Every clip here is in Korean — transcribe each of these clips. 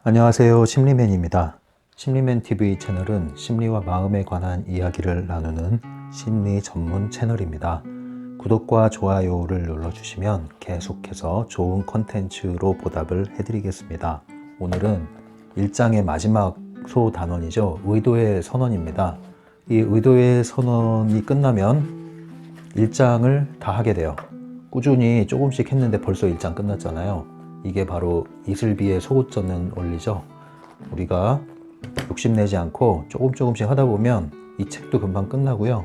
안녕하세요. 심리맨입니다. 심리맨 TV 채널은 심리와 마음에 관한 이야기를 나누는 심리 전문 채널입니다. 구독과 좋아요를 눌러주시면 계속해서 좋은 컨텐츠로 보답을 해드리겠습니다. 오늘은 1장의 마지막 소단원이죠. 의도의 선언입니다. 이 의도의 선언이 끝나면 1장을 다 하게 돼요. 꾸준히 조금씩 했는데 벌써 1장 끝났잖아요. 이게 바로 이슬비의 속옷 젖는 원리죠. 우리가 욕심내지 않고 조금씩 하다 보면 이 책도 금방 끝나고요.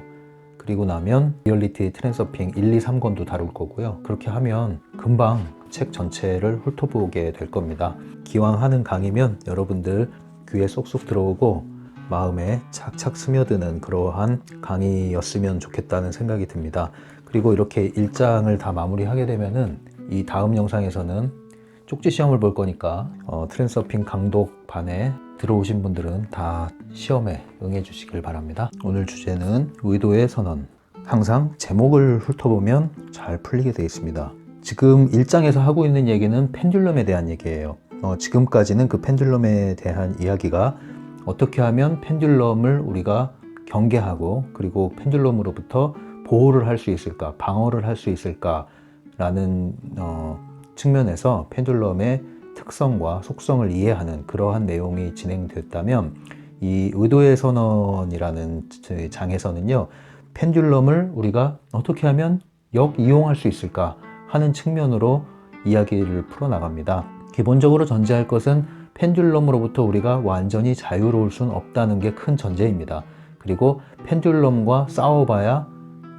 그리고 나면 리얼리티 트랜서핑 1, 2, 3권도 다룰 거고요. 그렇게 하면 금방 책 전체를 훑어보게 될 겁니다. 기왕 하는 강의면 여러분들 귀에 쏙쏙 들어오고 마음에 착착 스며드는 그러한 강의였으면 좋겠다는 생각이 듭니다. 그리고 이렇게 1장을 다 마무리하게 되면은 이 다음 영상에서는 쪽지 시험을 볼 거니까 트랜서핑 강독반에 들어오신 분들은 다 시험에 응해 주시길 바랍니다. 오늘 주제는 의도의 선언. 항상 제목을 훑어보면 잘 풀리게 되어 있습니다. 지금 1장에서 하고 있는 얘기는 펜듈럼에 대한 얘기예요. 지금까지는 그 펜듈럼에 대한 이야기가 어떻게 하면 펜듈럼을 우리가 경계하고 그리고 펜듈럼으로부터 보호를 할 수 있을까, 방어를 할 수 있을까 라는 측면에서 펜듈럼의 특성과 속성을 이해하는 그러한 내용이 진행됐다면 이 의도의 선언이라는 장에서는요, 펜듈럼을 우리가 어떻게 하면 역이용할 수 있을까 하는 측면으로 이야기를 풀어나갑니다. 기본적으로 전제할 것은 펜듈럼으로부터 우리가 완전히 자유로울 수는 없다는 게 큰 전제입니다. 그리고 펜듈럼과 싸워봐야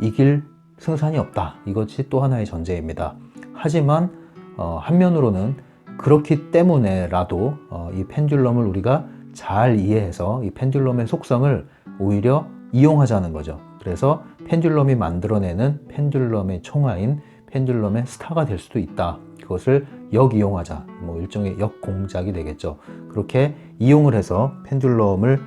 이길 승산이 없다. 이것이 또 하나의 전제입니다. 하지만 한면으로는 그렇기 때문에라도 이 펜듈럼을 우리가 잘 이해해서 이 펜듈럼의 속성을 오히려 이용하자는 거죠. 그래서 펜듈럼이 만들어내는 펜듈럼의 총아인 펜듈럼의 스타가 될 수도 있다. 그것을 역이용하자. 일종의 역공작이 되겠죠. 그렇게 이용을 해서 펜듈럼을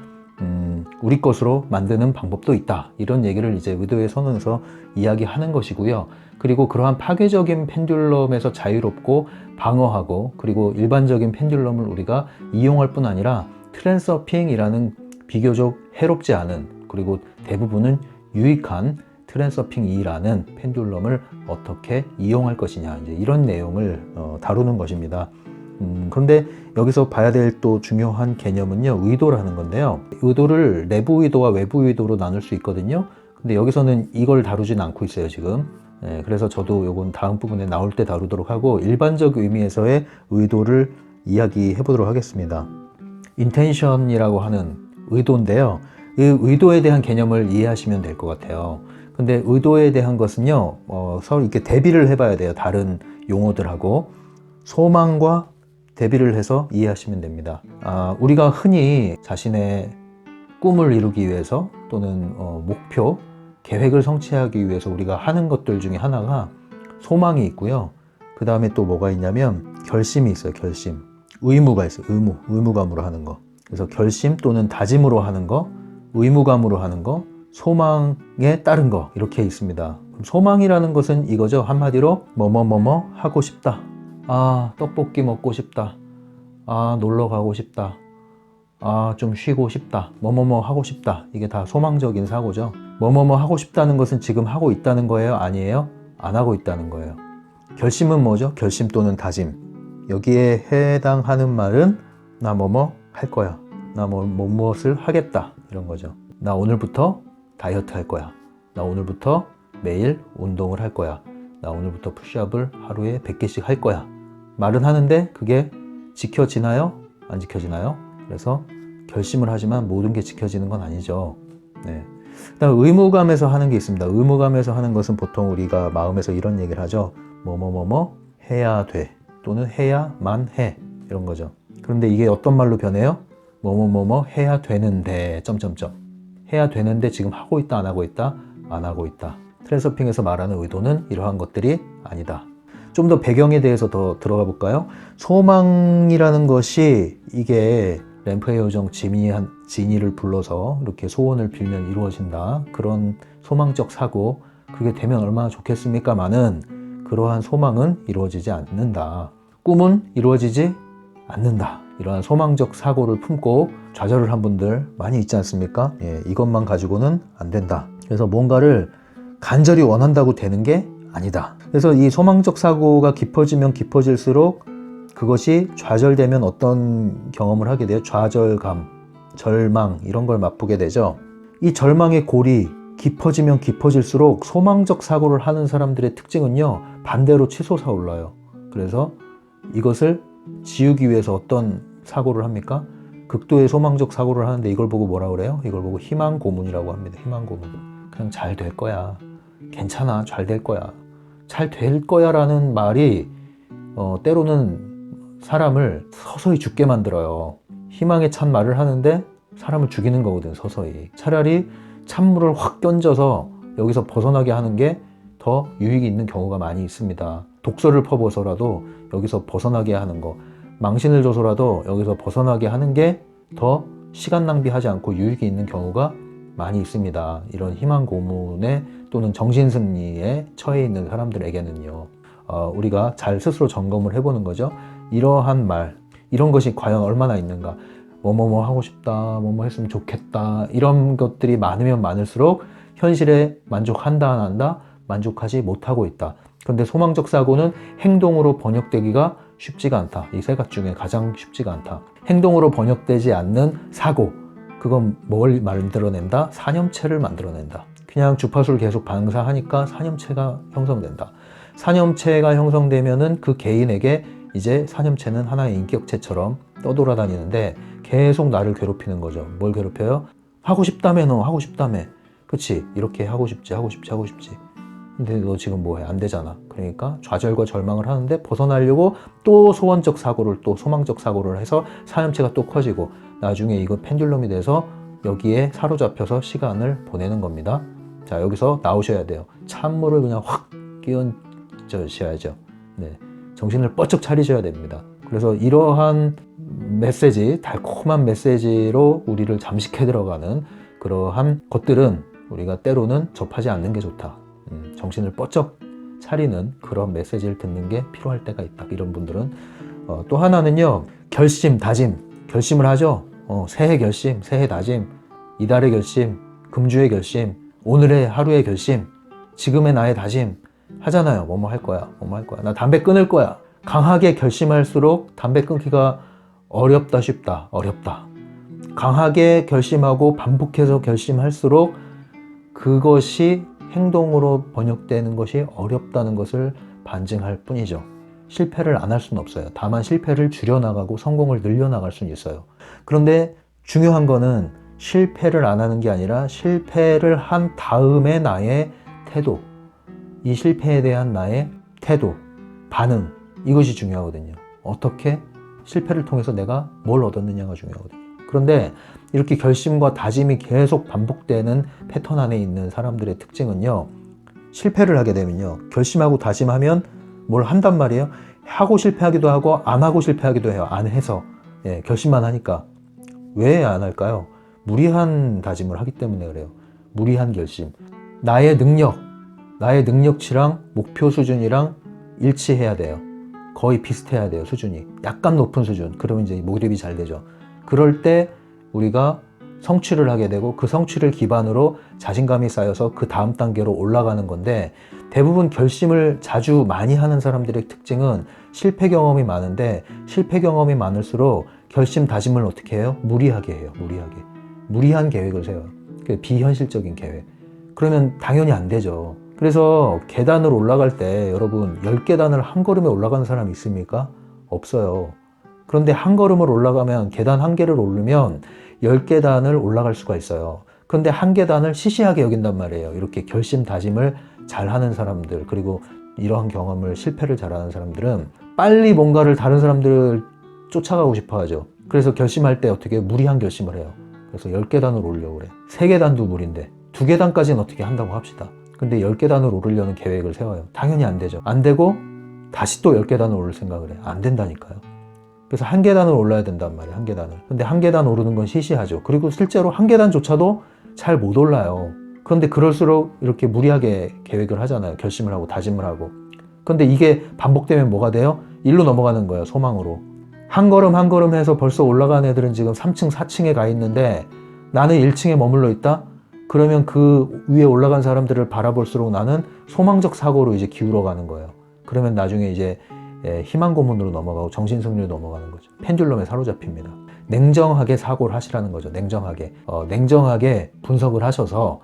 우리 것으로 만드는 방법도 있다. 이런 얘기를 이제 의도의 선언에서 이야기하는 것이고요. 그리고 그러한 파괴적인 펜듈럼에서 자유롭고 방어하고 그리고 일반적인 펜듈럼을 우리가 이용할 뿐 아니라 트랜서핑이라는 비교적 해롭지 않은 그리고 대부분은 유익한 트랜서핑 2라는 펜듈럼을 어떻게 이용할 것이냐 이제 이런 내용을 다루는 것입니다. 그런데 여기서 봐야 될 또 중요한 개념은요, 의도라는 건데요. 의도를 내부 의도와 외부 의도로 나눌 수 있거든요. 근데 여기서는 이걸 다루진 않고 있어요, 지금. 그래서 저도 요건 다음 부분에 나올 때 다루도록 하고 일반적 의미에서의 의도를 이야기해 보도록 하겠습니다. 인텐션이라고 하는 의도인데요. 이 의도에 대한 개념을 이해하시면 될 것 같아요. 근데 의도에 대한 것은요, 서로 이렇게 대비를 해봐야 돼요. 다른 용어들하고. 소망과 대비를 해서 이해하시면 됩니다. 우리가 흔히 자신의 꿈을 이루기 위해서 또는 목표, 계획을 성취하기 위해서 우리가 하는 것들 중에 하나가 소망이 있고요. 그 다음에 또 뭐가 있냐면 결심이 있어요. 결심. 의무가 있어요. 의무감으로 하는 거. 그래서 결심 또는 다짐으로 하는 거, 의무감으로 하는 거, 소망에 따른 거 이렇게 있습니다. 소망이라는 것은 이거죠. 한마디로 뭐뭐뭐뭐 하고 싶다. 떡볶이 먹고 싶다. 놀러 가고 싶다. 좀 쉬고 싶다. 뭐뭐뭐 하고 싶다. 이게 다 소망적인 사고죠. 뭐뭐뭐 하고 싶다는 것은 지금 하고 있다는 거예요? 아니에요? 안 하고 있다는 거예요. 결심은 뭐죠? 결심 또는 다짐. 여기에 해당하는 말은 나 뭐뭐 할 거야. 나 무엇을 하겠다. 이런 거죠. 나 오늘부터 다이어트 할 거야. 나 오늘부터 매일 운동을 할 거야. 나 오늘부터 푸시업을 하루에 100개씩 할 거야. 말은 하는데 그게 지켜지나요? 안 지켜지나요? 그래서 결심을 하지만 모든 게 지켜지는 건 아니죠. 그다음 의무감에서 하는 게 있습니다. 의무감에서 하는 것은 보통 우리가 마음에서 이런 얘기를 하죠. 뭐뭐뭐뭐 해야 돼. 또는 해야만 해. 이런 거죠. 그런데 이게 어떤 말로 변해요? 뭐뭐뭐뭐 해야 되는데 점점점. 해야 되는데 지금 하고 있다 안 하고 있다? 안 하고 있다. 트랜서핑에서 말하는 의도는 이러한 것들이 아니다. 좀 더 배경에 대해서 더 들어가 볼까요? 소망이라는 것이 이게 램프의 요정 지니를 불러서 이렇게 소원을 빌면 이루어진다. 그런 소망적 사고, 그게 되면 얼마나 좋겠습니까마는 그러한 소망은 이루어지지 않는다. 꿈은 이루어지지 않는다. 이러한 소망적 사고를 품고 좌절을 한 분들 많이 있지 않습니까? 이것만 가지고는 안 된다. 그래서 뭔가를 간절히 원한다고 되는 게 아니다. 그래서 이 소망적 사고가 깊어지면 깊어질수록 그것이 좌절되면 어떤 경험을 하게 돼요? 좌절감, 절망 이런 걸 맛보게 되죠. 이 절망의 골이 깊어지면 깊어질수록 소망적 사고를 하는 사람들의 특징은요, 반대로 치솟아 올라요. 그래서 이것을 지우기 위해서 어떤 사고를 합니까? 극도의 소망적 사고를 하는데 이걸 보고 뭐라 그래요? 이걸 보고 희망 고문이라고 합니다. 희망 고문. 그냥 잘 될 거야. 괜찮아. 잘 될 거야. 잘 될 거야 라는 말이 때로는 사람을 서서히 죽게 만들어요. 희망에 찬 말을 하는데 사람을 죽이는 거거든, 서서히. 차라리 찬물을 확 던져서 여기서 벗어나게 하는 게 더 유익이 있는 경우가 많이 있습니다. 독서를 퍼부어서라도 여기서 벗어나게 하는 거, 망신을 줘서라도 여기서 벗어나게 하는 게 더 시간 낭비하지 않고 유익이 있는 경우가 많이 있습니다. 이런 희망 고문에 또는 정신승리에 처해 있는 사람들에게는요. 우리가 잘 스스로 점검을 해보는 거죠. 이러한 말, 이런 것이 과연 얼마나 있는가. 뭐뭐뭐 하고 싶다, 뭐뭐 했으면 좋겠다, 이런 것들이 많으면 많을수록 현실에 만족한다 안 한다, 만족하지 못하고 있다. 그런데 소망적 사고는 행동으로 번역되기가 쉽지가 않다. 이 세 가지 중에 가장 쉽지가 않다. 행동으로 번역되지 않는 사고, 그건 뭘 만들어낸다? 사념체를 만들어낸다. 그냥 주파수를 계속 방사하니까 사념체가 형성된다. 사념체가 형성되면은 그 개인에게 이제 사념체는 하나의 인격체처럼 떠돌아다니는데 계속 나를 괴롭히는 거죠. 뭘 괴롭혀요? 하고 싶다며, 너 하고 싶다며. 그치? 이렇게 하고 싶지. 근데 너 지금 뭐해? 안 되잖아. 그러니까 좌절과 절망을 하는데 벗어나려고 또 소원적 사고를, 또 소망적 사고를 해서 사념체가 또 커지고 나중에 이거 펜듈럼이 돼서 여기에 사로잡혀서 시간을 보내는 겁니다. 자, 여기서 나오셔야 돼요. 찬물을 그냥 확 끼얹으셔야죠. 네. 정신을 뻗쩍 차리셔야 됩니다. 그래서 이러한 메시지, 달콤한 메시지로 우리를 잠식해 들어가는 그러한 것들은 우리가 때로는 접하지 않는 게 좋다. 정신을 뻗쩍 차리는 그런 메시지를 듣는 게 필요할 때가 있다. 이런 분들은 또 하나는요, 결심, 다짐, 결심을 하죠. 새해 결심, 새해 다짐, 이달의 결심, 금주의 결심, 오늘의 하루의 결심, 지금의 나의 다짐 하잖아요. 뭐뭐 할 거야, 뭐뭐 할 거야. 나 담배 끊을 거야. 강하게 결심할수록 담배 끊기가 어렵다, 쉽다, 어렵다. 강하게 결심하고 반복해서 결심할수록 그것이 행동으로 번역되는 것이 어렵다는 것을 반증할 뿐이죠. 실패를 안 할 수는 없어요. 다만 실패를 줄여나가고 성공을 늘려나갈 수는 있어요. 그런데 중요한 거는 실패를 안 하는 게 아니라 실패를 한 다음에 나의 태도, 이 실패에 대한 나의 태도, 반응, 이것이 중요하거든요. 어떻게 실패를 통해서 내가 뭘 얻었느냐가 중요하거든요. 그런데 이렇게 결심과 다짐이 계속 반복되는 패턴 안에 있는 사람들의 특징은요, 실패를 하게 되면요, 결심하고 다짐하면 뭘 한단 말이에요. 하고 실패하기도 하고 안 하고 실패하기도 해요. 안 해서. 결심만 하니까. 왜 안 할까요? 무리한 다짐을 하기 때문에 그래요. 무리한 결심. 나의 능력치랑 목표 수준이랑 일치해야 돼요. 거의 비슷해야 돼요, 수준이. 약간 높은 수준. 그러면 이제 몰입이 잘 되죠. 그럴 때 우리가 성취를 하게 되고 그 성취를 기반으로 자신감이 쌓여서 그 다음 단계로 올라가는 건데, 대부분 결심을 자주 많이 하는 사람들의 특징은 실패 경험이 많은데, 실패 경험이 많을수록 결심 다짐을 어떻게 해요? 무리하게 해요. 무리한 계획을 세워요. 비현실적인 계획. 그러면 당연히 안 되죠. 그래서 계단을 올라갈 때 여러분 10계단을 한 걸음에 올라가는 사람이 있습니까? 없어요. 그런데 한 걸음을 올라가면, 계단 한 개를 오르면 10계단을 올라갈 수가 있어요. 그런데 한 계단을 시시하게 여긴단 말이에요. 이렇게 결심 다짐을 잘하는 사람들, 그리고 이러한 경험을, 실패를 잘하는 사람들은 빨리 뭔가를 다른 사람들을 쫓아가고 싶어 하죠. 그래서 결심할 때 어떻게 무리한 결심을 해요. 그래서 10계단을 오르려고 그래. 3계단도 무리인데 2계단까지는 어떻게 한다고 합시다. 근데 10계단을 오르려는 계획을 세워요. 당연히 안 되죠. 안 되고 다시 또 10계단을 오를 생각을 해. 안 된다니까요. 그래서 한 계단을 올라야 된단 말이에요. 한 계단을. 근데 한 계단 오르는 건 시시하죠. 그리고 실제로 한 계단조차도 잘 못 올라요. 그런데 그럴수록 이렇게 무리하게 계획을 하잖아요. 결심을 하고 다짐을 하고. 그런데 이게 반복되면 뭐가 돼요? 일로 넘어가는 거예요. 소망으로. 한 걸음 한 걸음 해서 벌써 올라간 애들은 지금 3층, 4층에 가 있는데 나는 1층에 머물러 있다? 그러면 그 위에 올라간 사람들을 바라볼수록 나는 소망적 사고로 이제 기울어가는 거예요. 그러면 나중에 이제 희망 고문으로 넘어가고 정신승리로 넘어가는 거죠. 펜듈럼에 사로잡힙니다. 냉정하게 사고를 하시라는 거죠. 냉정하게 분석을 하셔서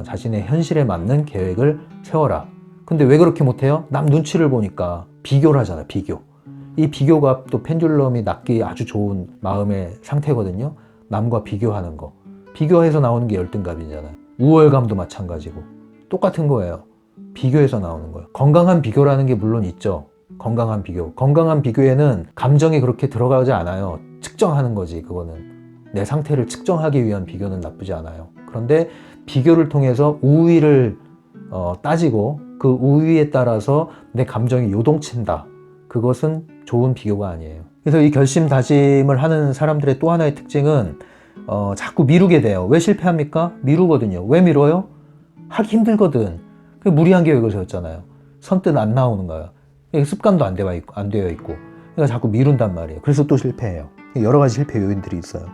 자신의 현실에 맞는 계획을 세워라. 근데 왜 그렇게 못해요? 남 눈치를 보니까 비교를 하잖아요. 비교. 이 비교가 또 펜듈럼이 낫기 아주 좋은 마음의 상태거든요. 남과 비교하는 거. 비교해서 나오는 게 열등감이잖아요. 우월감도 마찬가지고 똑같은 거예요. 비교해서 나오는 거예요. 건강한 비교라는 게 물론 있죠. 건강한 비교에는 감정이 그렇게 들어가지 않아요. 측정하는 거지. 그거는 내 상태를 측정하기 위한 비교는 나쁘지 않아요. 그런데 비교를 통해서 우위를 따지고 그 우위에 따라서 내 감정이 요동친다. 그것은 좋은 비교가 아니에요. 그래서 이 결심 다짐을 하는 사람들의 또 하나의 특징은 자꾸 미루게 돼요. 왜 실패합니까? 미루거든요. 왜 미뤄요? 하기 힘들거든. 무리한 계획을 세웠잖아요. 선뜻 안 나오는 거예요. 습관도 안 되어 있고. 그러니까 자꾸 미룬단 말이에요. 그래서 또 실패해요. 여러 가지 실패 요인들이 있어요.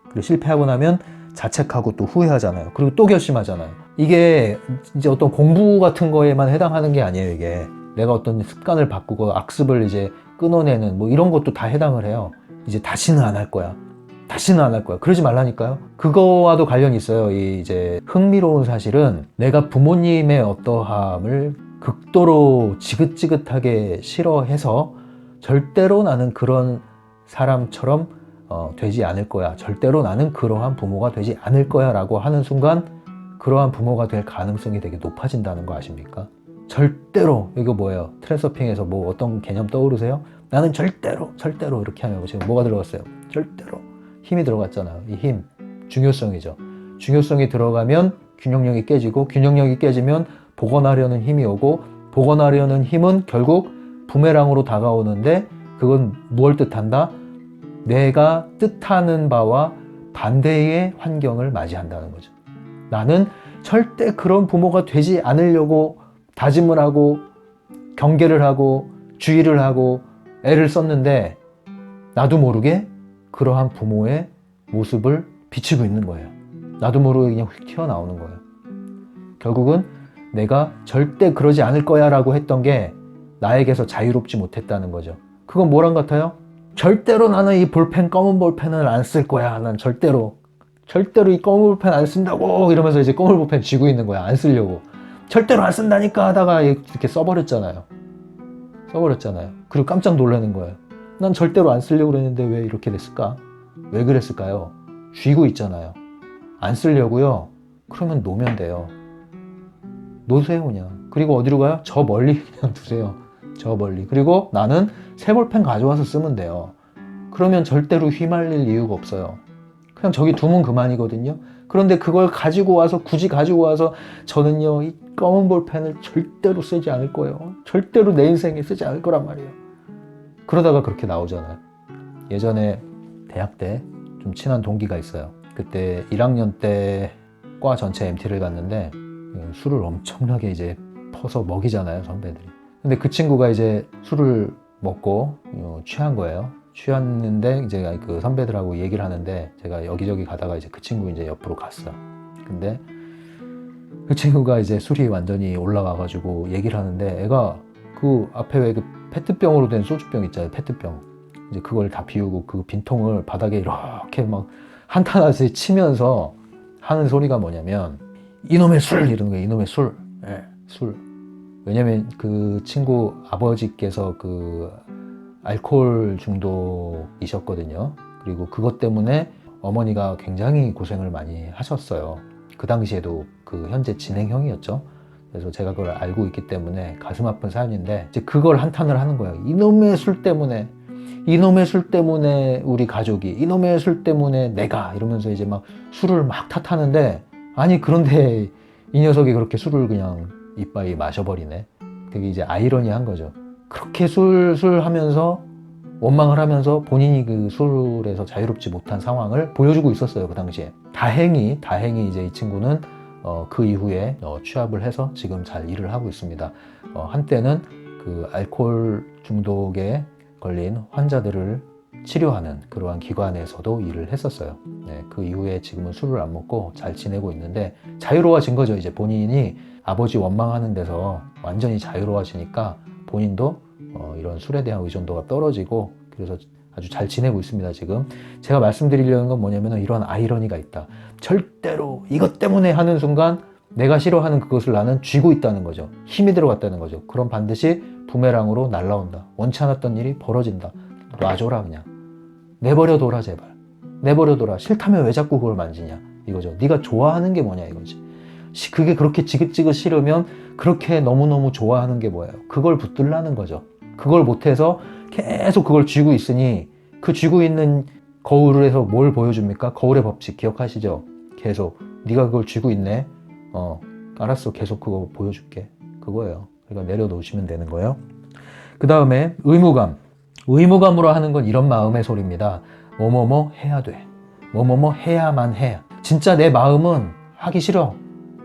그리고 실패하고 나면 자책하고 또 후회하잖아요. 그리고 또 결심하잖아요. 이게 이제 어떤 공부 같은 거에만 해당하는 게 아니에요. 이게 내가 어떤 습관을 바꾸고 악습을 이제 끊어내는 뭐 이런 것도 다 해당을 해요. 이제 다시는 안 할 거야. 다시는 안 할 거야. 그러지 말라니까요. 그거와도 관련이 있어요. 이제 흥미로운 사실은 내가 부모님의 어떠함을 극도로 지긋지긋하게 싫어해서 절대로 나는 그런 사람처럼 되지 않을 거야. 절대로 나는 그러한 부모가 되지 않을 거야 라고 하는 순간 그러한 부모가 될 가능성이 되게 높아진다는 거 아십니까? 절대로. 이거 뭐예요? 트랜서핑에서 뭐 어떤 개념 떠오르세요? 나는 절대로 이렇게 하면 지금 뭐가 들어갔어요? 절대로. 힘이 들어갔잖아요. 이 힘. 중요성이죠. 중요성이 들어가면 균형력이 깨지고 균형력이 깨지면 복원하려는 힘이 오고 복원하려는 힘은 결국 부메랑으로 다가오는데 그건 무엇을 뜻한다? 내가 뜻하는 바와 반대의 환경을 맞이한다는 거죠. 나는 절대 그런 부모가 되지 않으려고 다짐을 하고 경계를 하고 주의를 하고 애를 썼는데 나도 모르게 그러한 부모의 모습을 비추고 있는 거예요. 나도 모르게 그냥 휙 튀어나오는 거예요. 결국은 내가 절대 그러지 않을 거야 라고 했던 게 나에게서 자유롭지 못했다는 거죠. 그건 뭐랑 같아요? 절대로 나는 이 볼펜, 검은 볼펜을 안 쓸 거야. 난 절대로 이 검은 볼펜 안 쓴다고 이러면서 이제 검은 볼펜 쥐고 있는 거야. 안 쓰려고. 절대로 안 쓴다니까 하다가 이렇게 써버렸잖아요. 그리고 깜짝 놀라는 거예요. 난 절대로 안 쓰려고 그랬는데 왜 이렇게 됐을까? 왜 그랬을까요? 쥐고 있잖아요. 안 쓰려고요? 그러면 놓으면 돼요. 놓으세요 그냥. 그리고 어디로 가요? 저 멀리 그냥 두세요. 저 멀리. 그리고 나는 새 볼펜 가져와서 쓰면 돼요. 그러면 절대로 휘말릴 이유가 없어요. 그냥 저기 두면 그만이거든요. 그런데 그걸 굳이 가지고 와서 저는요 이 검은 볼펜을 절대로 쓰지 않을 거예요. 절대로 내 인생에 쓰지 않을 거란 말이에요. 그러다가 그렇게 나오잖아요. 예전에 대학 때 좀 친한 동기가 있어요. 그때 1학년 때 과 전체 MT를 갔는데 술을 엄청나게 이제 퍼서 먹이잖아요, 선배들이. 근데 그 친구가 이제 술을 먹고 취한 거예요. 취했는데 이제 그 선배들하고 얘기를 하는데 제가 여기저기 가다가 이제 그 친구 이제 옆으로 갔어. 근데 그 친구가 이제 술이 완전히 올라가가지고 얘기를 하는데 애가 그 앞에 왜 그 페트병으로 된 소주병 있잖아요, 페트병. 이제 그걸 다 비우고 그 빈통을 바닥에 이렇게 막 한탄하듯이 치면서 하는 소리가 뭐냐면 이놈의 술 이러는 거예요. 이놈의 술. 네, 술. 왜냐면 그 친구 아버지께서 그 알코올 중독이셨거든요. 그리고 그것 때문에 어머니가 굉장히 고생을 많이 하셨어요. 그 당시에도 그 현재 진행형이었죠. 그래서 제가 그걸 알고 있기 때문에 가슴 아픈 사연인데 이제 그걸 한탄을 하는 거예요. 이놈의 술 때문에 우리 가족이, 이놈의 술 때문에 내가 이러면서 이제 막 술을 막 탓하는데 아니 그런데 이 녀석이 그렇게 술을 그냥 이빠이 마셔버리네. 그게 이제 아이러니한 거죠. 그렇게 술 하면서 원망을 하면서 본인이 그 술에서 자유롭지 못한 상황을 보여주고 있었어요. 그 당시에. 다행히 이제 이 친구는 그 이후에 취합을 해서 지금 잘 일을 하고 있습니다. 한때는 그 알코올 중독에 걸린 환자들을 치료하는 그러한 기관에서도 일을 했었어요. 네, 그 이후에 지금은 술을 안 먹고 잘 지내고 있는데 자유로워진 거죠. 이제 본인이 아버지 원망하는 데서 완전히 자유로워지니까 본인도 이런 술에 대한 의존도가 떨어지고 그래서 아주 잘 지내고 있습니다. 지금 제가 말씀드리려는 건 뭐냐면 이런 아이러니가 있다. 절대로 이것 때문에 하는 순간 내가 싫어하는 그것을 나는 쥐고 있다는 거죠. 힘이 들어갔다는 거죠. 그럼 반드시 부메랑으로 날라온다. 원치 않았던 일이 벌어진다. 놔줘라 그냥. 내버려둬라 제발. 내버려둬라. 싫다면 왜 자꾸 그걸 만지냐 이거죠. 네가 좋아하는 게 뭐냐 이거지. 그게 그렇게 지긋지긋 싫으면 그렇게 너무너무 좋아하는 게 뭐예요? 그걸 붙들라는 거죠. 그걸 못해서 계속 그걸 쥐고 있으니 그 쥐고 있는 거울에서 뭘 보여줍니까? 거울의 법칙 기억하시죠? 계속 네가 그걸 쥐고 있네. 알았어. 계속 그거 보여줄게. 그거예요. 그러니까 내려놓으시면 되는 거예요. 그 다음에 의무감. 의무감으로 하는 건 이런 마음의 소리입니다. 뭐뭐뭐 해야 돼. 뭐뭐뭐 해야만 해. 진짜 내 마음은 하기 싫어.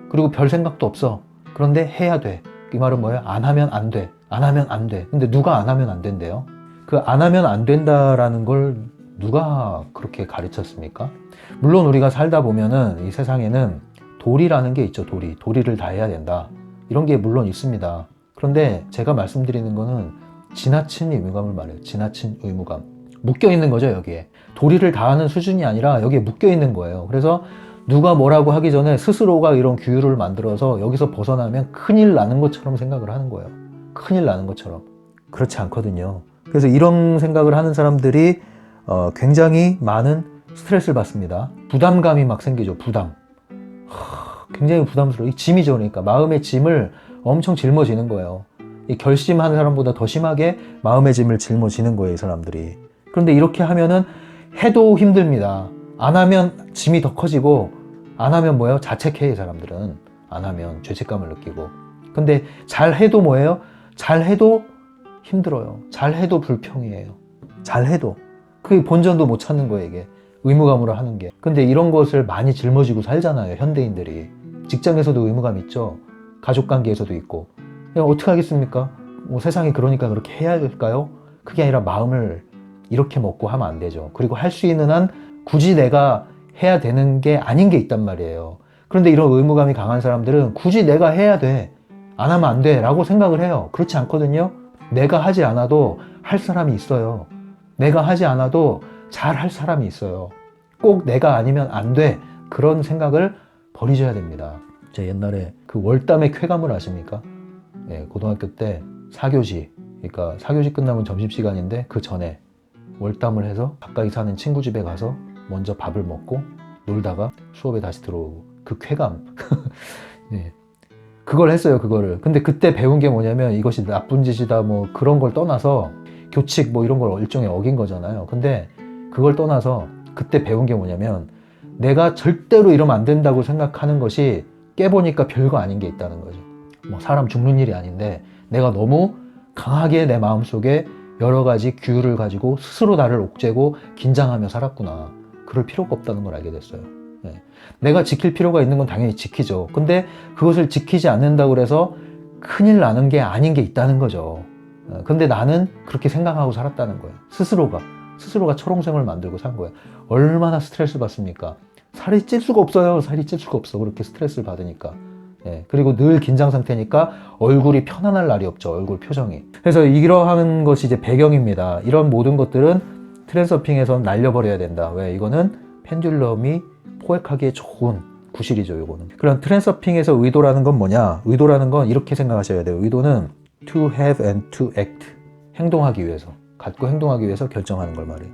그리고 별 생각도 없어. 그런데 해야 돼. 이 말은 뭐예요? 안 하면 안 돼. 안 하면 안 돼. 근데 누가 안 하면 안 된대요? 그 안 하면 안 된다라는 걸 누가 그렇게 가르쳤습니까? 물론 우리가 살다 보면은 이 세상에는 도리라는 게 있죠. 도리를 다 해야 된다. 이런 게 물론 있습니다. 그런데 제가 말씀드리는 거는 지나친 의무감을 말해요. 지나친 의무감. 묶여 있는 거죠, 여기에. 도리를 다하는 수준이 아니라 여기에 묶여 있는 거예요. 그래서 누가 뭐라고 하기 전에 스스로가 이런 규율을 만들어서 여기서 벗어나면 큰일 나는 것처럼 생각을 하는 거예요. 큰일 나는 것처럼. 그렇지 않거든요. 그래서 이런 생각을 하는 사람들이 굉장히 많은 스트레스를 받습니다. 부담감이 막 생기죠. 부담. 굉장히 부담스러워. 이 짐이죠. 그러니까 마음의 짐을 엄청 짊어지는 거예요. 이 결심하는 사람보다 더 심하게 마음의 짐을 짊어지는 거예요, 이 사람들이. 그런데 이렇게 하면은 해도 힘듭니다. 안 하면 짐이 더 커지고, 안 하면 뭐예요? 자책해, 이 사람들은. 안 하면 죄책감을 느끼고. 근데 잘 해도 뭐예요? 잘 해도 힘들어요. 잘 해도 불평이에요. 잘 해도. 그게 본전도 못 찾는 거예요, 이게. 의무감으로 하는 게. 근데 이런 것을 많이 짊어지고 살잖아요, 현대인들이. 직장에서도 의무감 있죠. 가족관계에서도 있고. 그냥 어떻게 하겠습니까? 뭐 세상이 그러니까 그렇게 해야 될까요? 그게 아니라 마음을 이렇게 먹고 하면 안 되죠. 그리고 할 수 있는 한 굳이 내가 해야 되는 게 아닌 게 있단 말이에요. 그런데 이런 의무감이 강한 사람들은 굳이 내가 해야 돼. 안 하면 안 돼. 라고 생각을 해요. 그렇지 않거든요. 내가 하지 않아도 할 사람이 있어요. 내가 하지 않아도 잘 할 사람이 있어요. 꼭 내가 아니면 안 돼. 그런 생각을 버리셔야 됩니다. 제가 옛날에 그 월담의 쾌감을 아십니까? 예, 고등학교 때 4교시, 그러니까 4교시 끝나면 점심시간인데 그 전에 월담을 해서 가까이 사는 친구 집에 가서 먼저 밥을 먹고 놀다가 수업에 다시 들어오고 그 쾌감. 예, 그걸 했어요, 그거를. 근데 그때 배운 게 뭐냐면 이것이 나쁜 짓이다 뭐 그런 걸 떠나서 교칙 뭐 이런 걸 일종의 어긴 거잖아요. 근데 그걸 떠나서 그때 배운 게 뭐냐면 내가 절대로 이러면 안 된다고 생각하는 것이 깨보니까 별거 아닌 게 있다는 거죠. 뭐 사람 죽는 일이 아닌데 내가 너무 강하게 내 마음속에 여러 가지 규율을 가지고 스스로 나를 옥죄고 긴장하며 살았구나. 그럴 필요가 없다는 걸 알게 됐어요. 네. 내가 지킬 필요가 있는 건 당연히 지키죠. 근데 그것을 지키지 않는다고 해서 큰일 나는 게 아닌 게 있다는 거죠. 근데 나는 그렇게 생각하고 살았다는 거예요. 스스로가 초롱생을 만들고 산 거예요. 얼마나 스트레스 받습니까? 살이 찔 수가 없어요. 살이 찔 수가 없어. 그렇게 스트레스를 받으니까. 예, 그리고 늘 긴장 상태니까 얼굴이 편안할 날이 없죠. 얼굴 표정이. 그래서 이러한 것이 이제 배경입니다. 이런 모든 것들은 트랜서핑에서 날려버려야 된다. 왜? 이거는 펜듈럼이 포획하기에 좋은 구실이죠. 이거는. 그럼 트랜서핑에서 의도라는 건 뭐냐? 의도라는 건 이렇게 생각하셔야 돼요. 의도는 to have and to act. 행동하기 위해서. 갖고 행동하기 위해서 결정하는 걸 말해요.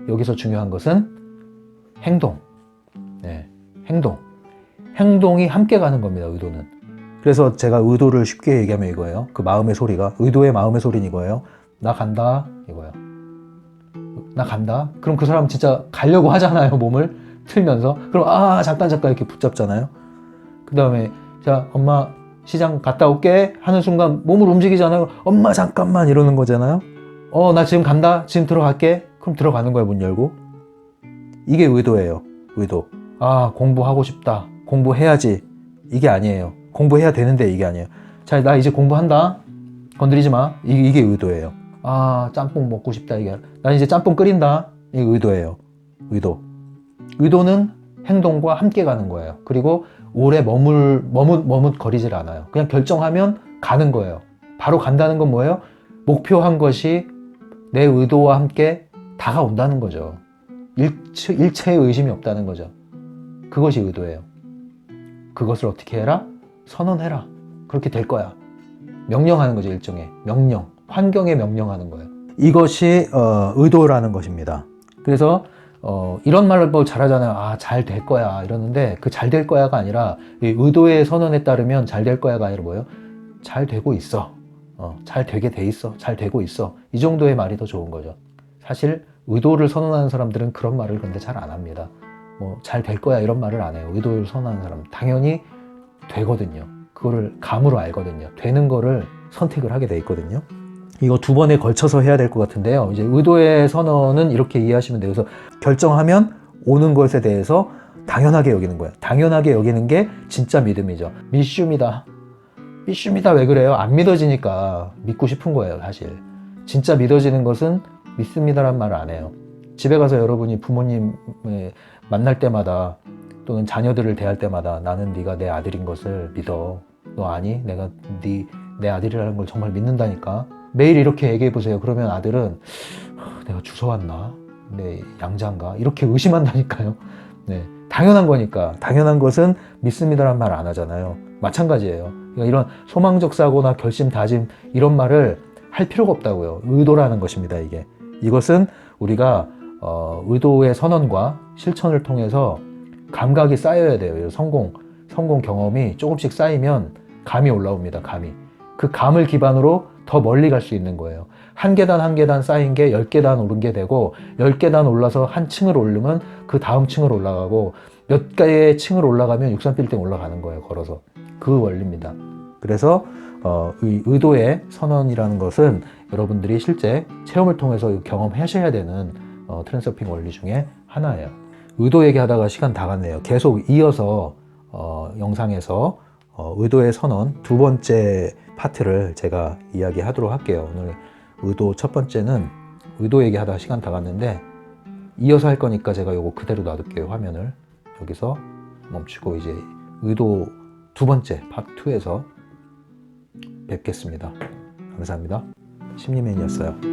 여기서 중요한 것은 행동. 네, 행동. 행동이 함께 가는 겁니다, 의도는. 그래서 제가 의도를 쉽게 얘기하면 이거예요. 그 마음의 소리가, 의도의 마음의 소리는 이거예요. 나 간다, 이거예요. 나 간다. 그럼 그 사람 진짜 가려고 하잖아요, 몸을 틀면서. 그럼 잠깐 이렇게 붙잡잖아요. 그 다음에 자, 엄마 시장 갔다 올게 하는 순간 몸을 움직이잖아요. 엄마 잠깐만 이러는 거잖아요. 나 지금 간다. 지금 들어갈게. 그럼 들어가는 거야, 문 열고. 이게 의도예요. 의도. 공부하고 싶다. 공부해야지. 이게 아니에요. 공부해야 되는데 이게 아니에요. 자, 나 이제 공부한다. 건드리지 마. 이게 의도예요. 아, 짬뽕 먹고 싶다. 이게 난 이제 짬뽕 끓인다. 이게 의도예요. 의도는 행동과 함께 가는 거예요. 그리고 오래 머뭇거리질 않아요. 그냥 결정하면 가는 거예요. 바로 간다는 건 뭐예요? 목표한 것이 내 의도와 함께 다가온다는 거죠. 일체의 의심이 없다는 거죠. 그것이 의도예요. 그것을 어떻게 해라? 선언해라. 그렇게 될 거야. 명령하는 거죠. 일종의 명령, 환경에 명령하는 거예요. 이것이 의도라는 것입니다. 그래서 이런 말을 뭐 잘하잖아요. 아, 잘 될 거야 이러는데 그 잘 될 거야가 아니라 이 의도의 선언에 따르면 잘 될 거야가 아니라 뭐예요? 잘 되고 있어. 잘 되게 돼 있어. 잘 되고 있어. 이 정도의 말이 더 좋은 거죠. 사실 의도를 선언하는 사람들은 그런 말을 근데 잘 안 합니다. 뭐 잘 될 거야 이런 말을 안 해요. 의도를 선언하는 사람 당연히 되거든요. 그거를 감으로 알거든요. 되는 거를 선택을 하게 돼 있거든요. 이거 두 번에 걸쳐서 해야 될 것 같은데요. 이제 의도의 선언은 이렇게 이해하시면 돼요. 그래서 결정하면 오는 것에 대해서 당연하게 여기는 거예요. 당연하게 여기는 게 진짜 믿음이죠. 믿습니다. 왜 그래요? 안 믿어지니까 믿고 싶은 거예요, 사실. 진짜 믿어지는 것은 믿습니다란 말을 안 해요. 집에 가서 여러분이 부모님 만날 때마다 또는 자녀들을 대할 때마다 나는 네가 내 아들인 것을 믿어. 너 아니? 내가 내 아들이라는 걸 정말 믿는다니까. 매일 이렇게 얘기해 보세요. 그러면 아들은 내가 주워왔나? 내 양자인가? 이렇게 의심한다니까요. 네, 당연한 거니까. 당연한 것은 믿습니다란 말 안 하잖아요. 마찬가지예요. 그러니까 이런 소망적 사고나 결심, 다짐 이런 말을 할 필요가 없다고요. 의도라는 것입니다. 이것은 우리가 의도의 선언과 실천을 통해서 감각이 쌓여야 돼요. 성공 경험이 조금씩 쌓이면 감이 올라옵니다. 그 감을 기반으로 더 멀리 갈 수 있는 거예요. 한 계단 쌓인 게 10계단 오른 게 되고 10계단 올라서 한 층을 오르면 그 다음 층을 올라가고 몇 개의 층을 올라가면 63빌딩 올라가는 거예요. 걸어서. 그 원리입니다. 그래서 의도의 선언이라는 것은 여러분들이 실제 체험을 통해서 경험하셔야 되는 트랜서핑 원리 중에 하나예요. 의도 얘기하다가 시간 다 갔네요. 계속 이어서 영상에서 의도의 선언 두 번째 파트를 제가 이야기하도록 할게요. 오늘 의도 첫 번째는 의도 얘기하다가 시간 다 갔는데 이어서 할 거니까 제가 요거 그대로 놔둘게요. 화면을 여기서 멈추고 이제 의도 두 번째 파트 2에서 뵙겠습니다. 감사합니다. 심리맨이었어요.